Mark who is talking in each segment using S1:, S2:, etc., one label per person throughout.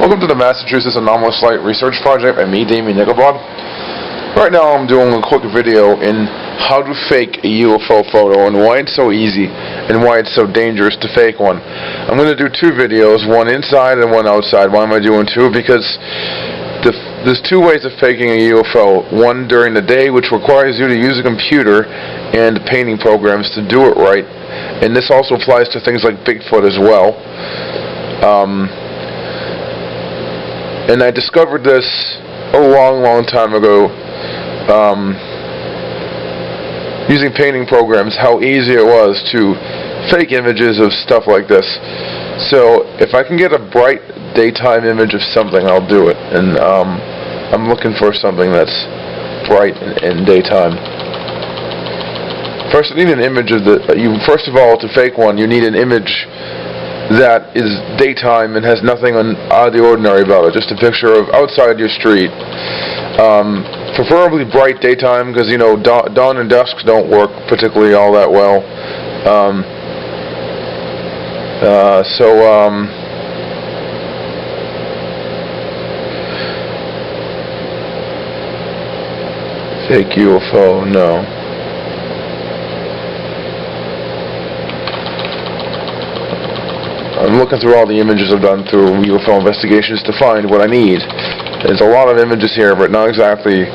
S1: Welcome to the Massachusetts Anomalous Light Research Project by me, Damien Nickelbod. Right now I'm doing a quick video in how to fake a UFO photo and why it's so easy and why it's so dangerous to fake one. I'm going to do two videos, one inside and one outside. Why am I doing two? Because there's two ways of faking a UFO. One during the day, which requires you to use a computer and painting programs to do it right. And this also applies to things like Bigfoot as well. And I discovered this a long time ago, using painting programs, how easy it was to fake images of stuff like this. So if I can get a bright daytime image of something, I'll do it. And I'm looking for something that's bright in daytime. First, I need an image of first of all, to fake one, you need an image that is daytime and has nothing out of the ordinary about it. Just a picture of outside your street. Preferably bright daytime, because you know dawn and dusk don't work particularly all that well. Fake UFO, no. I'm looking through all the images I've done through UFO investigations to find what I need. There's a lot of images here, but not exactly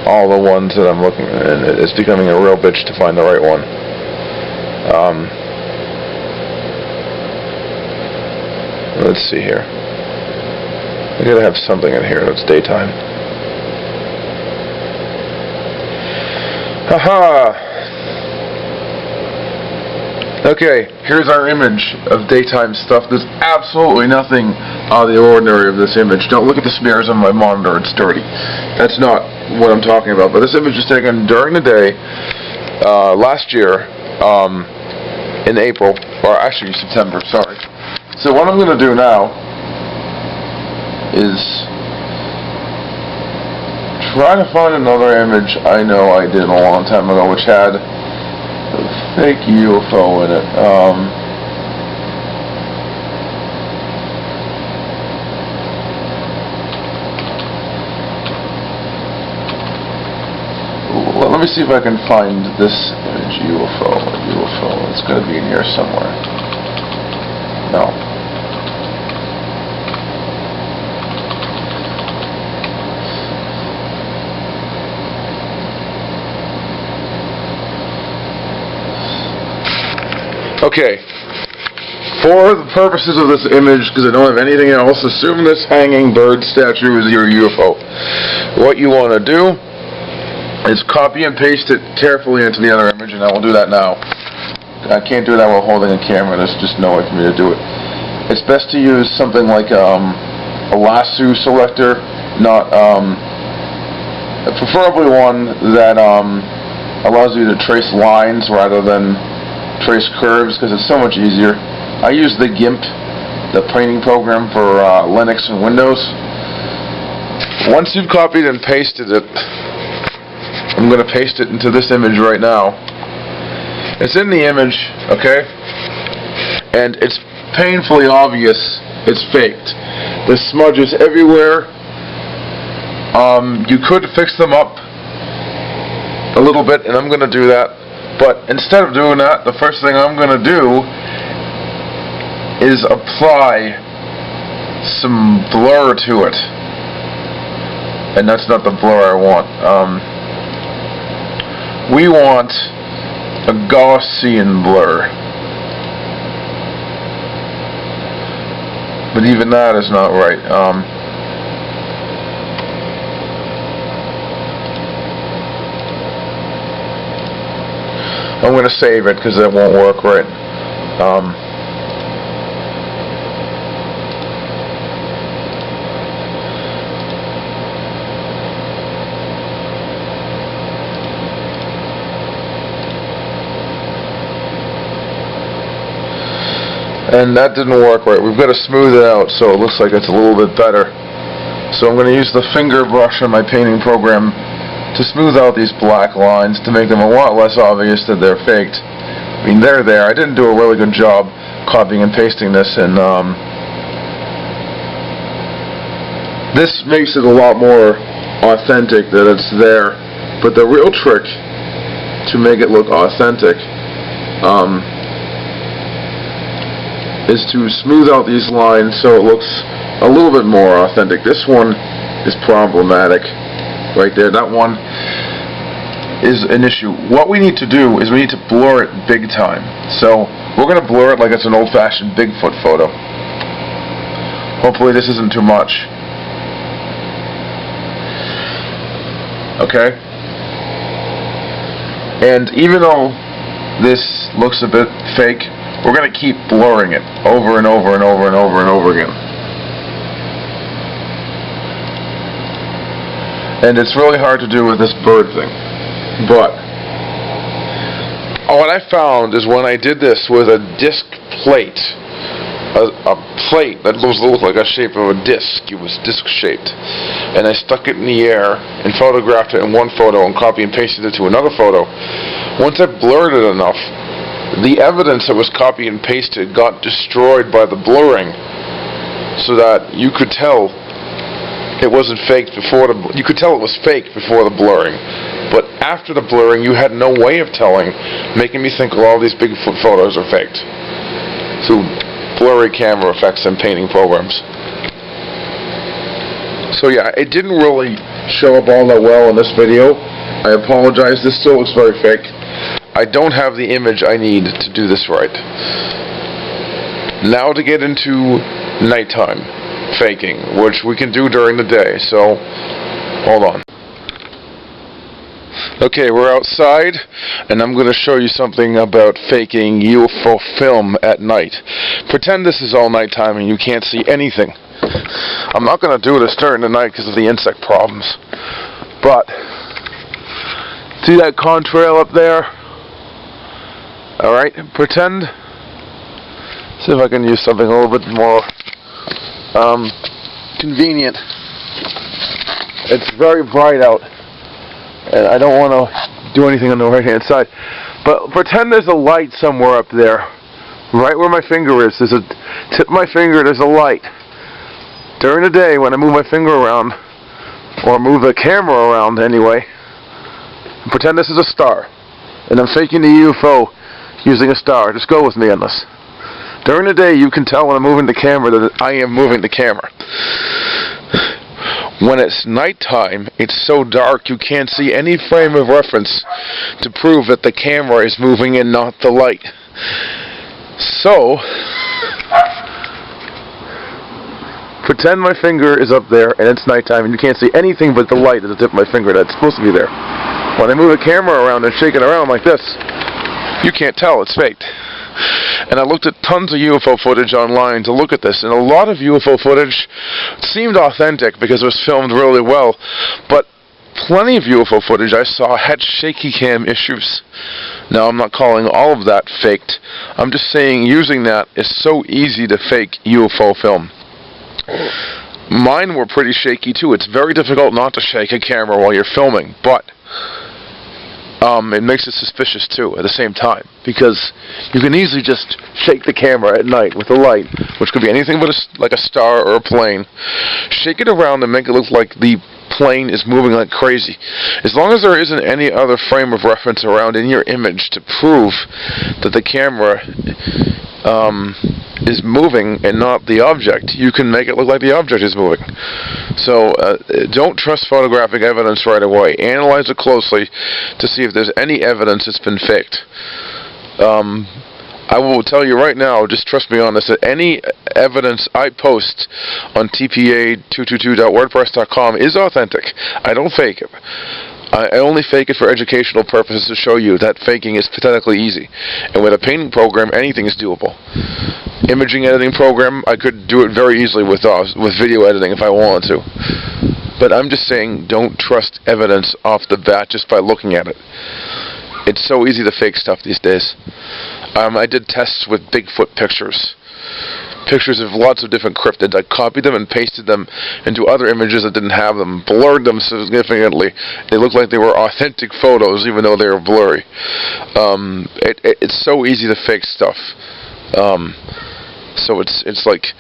S1: all the ones that I'm looking at, and it's becoming a real bitch to find the right one. Let's see here. I gotta have something in here that's daytime. Haha! Okay, here's our image of daytime stuff. There's absolutely nothing out of the ordinary of this image. Don't look at the smears on my monitor, it's dirty. That's not what I'm talking about. But this image is taken during the day, last year, in April, or actually September, sorry. So what I'm going to do now is try to find another image I know I did a long time ago, which had fake UFO in it. Let me see if I can find this image. UFO. It's going to be in here somewhere. No. Okay, for the purposes of this image, because I don't have anything else, assume this hanging bird statue is your UFO. What you want to do is copy and paste it carefully into the other image, and I will do that now. I can't do that while holding a camera. There's just no way for me to do it. It's best to use something like a lasso selector, not preferably one that allows you to trace lines rather than trace curves, because it's so much easier. I use the GIMP, the painting program for Linux and Windows. Once you've copied and pasted it, I'm going to paste it into this image right now. It's in the image, okay? And it's painfully obvious it's faked. There's smudges everywhere. You could fix them up a little bit, and I'm going to do that. But instead of doing that, the first thing I'm going to do is apply some blur to it. And that's not the blur I want. We want a Gaussian blur. But even that is not right. I'm going to save it because that won't work right. And that didn't work right. We've got to smooth it out so it looks like it's a little bit better. So I'm going to use the finger brush on my painting program to smooth out these black lines to make them a lot less obvious that they're faked. I mean, they're there. I didn't do a really good job copying and pasting this, and This makes it a lot more authentic that it's there. But the real trick to make it look authentic is to smooth out these lines so it looks a little bit more authentic. This one is problematic right there. That one is an issue. What we need to do is we need to blur it big time. So we're going to blur it like it's an old-fashioned Bigfoot photo. Hopefully this isn't too much. Okay? And even though this looks a bit fake, we're going to keep blurring it over and over and over and over and over again. And it's really hard to do with this bird thing. But what I found is when I did this with a disc plate, a plate that looked like a shape of a disc, it was disc shaped, and I stuck it in the air and photographed it in one photo and copy and pasted it to another photo. Once I blurred it enough, the evidence that was copied and pasted got destroyed by the blurring, so that you could tell it wasn't fake before the. You could tell it was fake before the blurring, but after the blurring, you had no way of telling, making me think all these Bigfoot photos are faked through blurry camera effects and painting programs. So yeah, it didn't really show up all that well in this video. I apologize. This still looks very fake. I don't have the image I need to do this right. Now to get into nighttime faking, which we can do during the day, so hold on. Okay, we're outside, and I'm going to show you something about faking UFO film at night. Pretend this is all nighttime and you can't see anything. I'm not going to do this during the night because of the insect problems. But, see that contrail up there? Alright, pretend, see if I can use something a little bit more convenient. It's very bright out, and I don't want to do anything on the right hand side. But pretend there's a light somewhere up there, right where my finger is. There's a tip of my finger, there's a light. During the day, when I move my finger around, or move the camera around anyway, pretend this is a star, and I'm faking the UFO using a star. Just go with me on this. During the day, you can tell when I'm moving the camera that I am moving the camera. When it's nighttime, it's so dark you can't see any frame of reference to prove that the camera is moving and not the light. So, pretend my finger is up there and it's nighttime and you can't see anything but the light at the tip of my finger that's supposed to be there. When I move the camera around and shake it around like this, you can't tell it's faked. And I looked at tons of UFO footage online to look at this, and a lot of UFO footage seemed authentic because it was filmed really well, but plenty of UFO footage I saw had shaky cam issues. Now, I'm not calling all of that faked. I'm just saying using that is so easy to fake UFO film. Mine were pretty shaky too. It's very difficult not to shake a camera while you're filming, but it makes it suspicious too at the same time, because you can easily just shake the camera at night with a light, which could be anything but like a star or a plane. Shake it around and make it look like the plane is moving like crazy. As long as there isn't any other frame of reference around in your image to prove that the camera is moving and not the object, you can make it look like the object is moving. So don't trust photographic evidence right away. Analyze it closely to see if there's any evidence it's been faked. I will tell you right now, just trust me on this, that any evidence I post on tpa222.wordpress.com is authentic. I don't fake it. I only fake it for educational purposes to show you that faking is pathetically easy. And with a painting program, anything is doable. Imaging editing program, I could do it very easily with video editing if I wanted to. But I'm just saying, don't trust evidence off the bat just by looking at it. It's so easy to fake stuff these days. I did tests with Bigfoot pictures. Pictures of lots of different cryptids. I copied them and pasted them into other images that didn't have them, blurred them significantly. They looked like they were authentic photos, even though they were blurry. It's so easy to fake stuff. So it's like,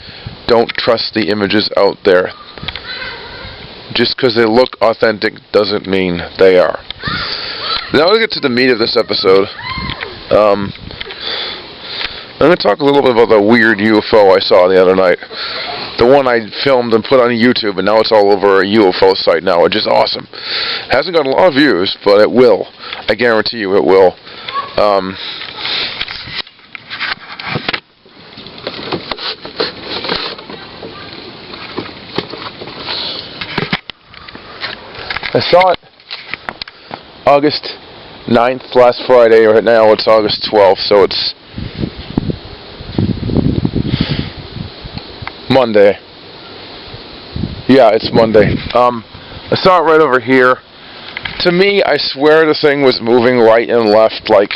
S1: don't trust the images out there. Just because they look authentic doesn't mean they are. Now let's get to the meat of this episode. I'm going to talk a little bit about the weird UFO I saw the other night. The one I filmed and put on YouTube, and now it's all over a UFO site now, which is awesome. Hasn't got a lot of views, but it will. I guarantee you it will. I saw it August 9th, last Friday. Right now it's August 12th, so it's Monday. Yeah, it's Monday. I saw it right over here. To me, I swear the thing was moving right and left, like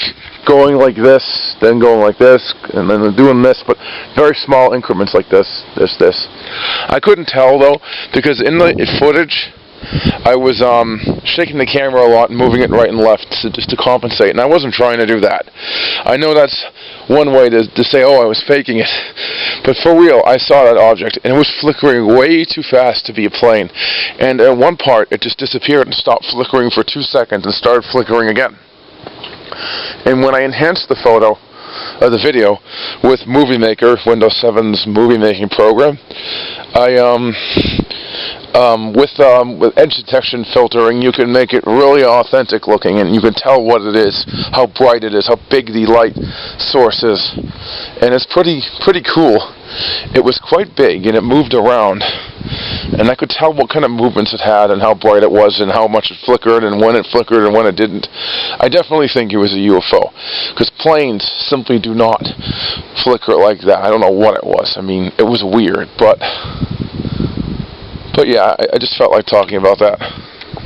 S1: going like this, then going like this, and then doing this, but very small increments like this. I couldn't tell though, because in the footage, I was shaking the camera a lot and moving it right and left just to compensate, and I wasn't trying to do that. I know that's one way to say, oh, I was faking it, but for real, I saw that object, and it was flickering way too fast to be a plane, and at one part, it just disappeared and stopped flickering for 2 seconds and started flickering again. And when I enhanced the photo, the video, with Movie Maker, Windows 7's movie making program, with edge detection filtering, you can make it really authentic looking, and you can tell what it is, how bright it is, how big the light source is, and it's pretty cool. It was quite big, and it moved around, and I could tell what kind of movements it had, and how bright it was, and how much it flickered, and when it flickered, and when it didn't. I definitely think it was a UFO, because planes simply do not flicker like that. I don't know what it was. I mean, it was weird, but yeah, I just felt like talking about that.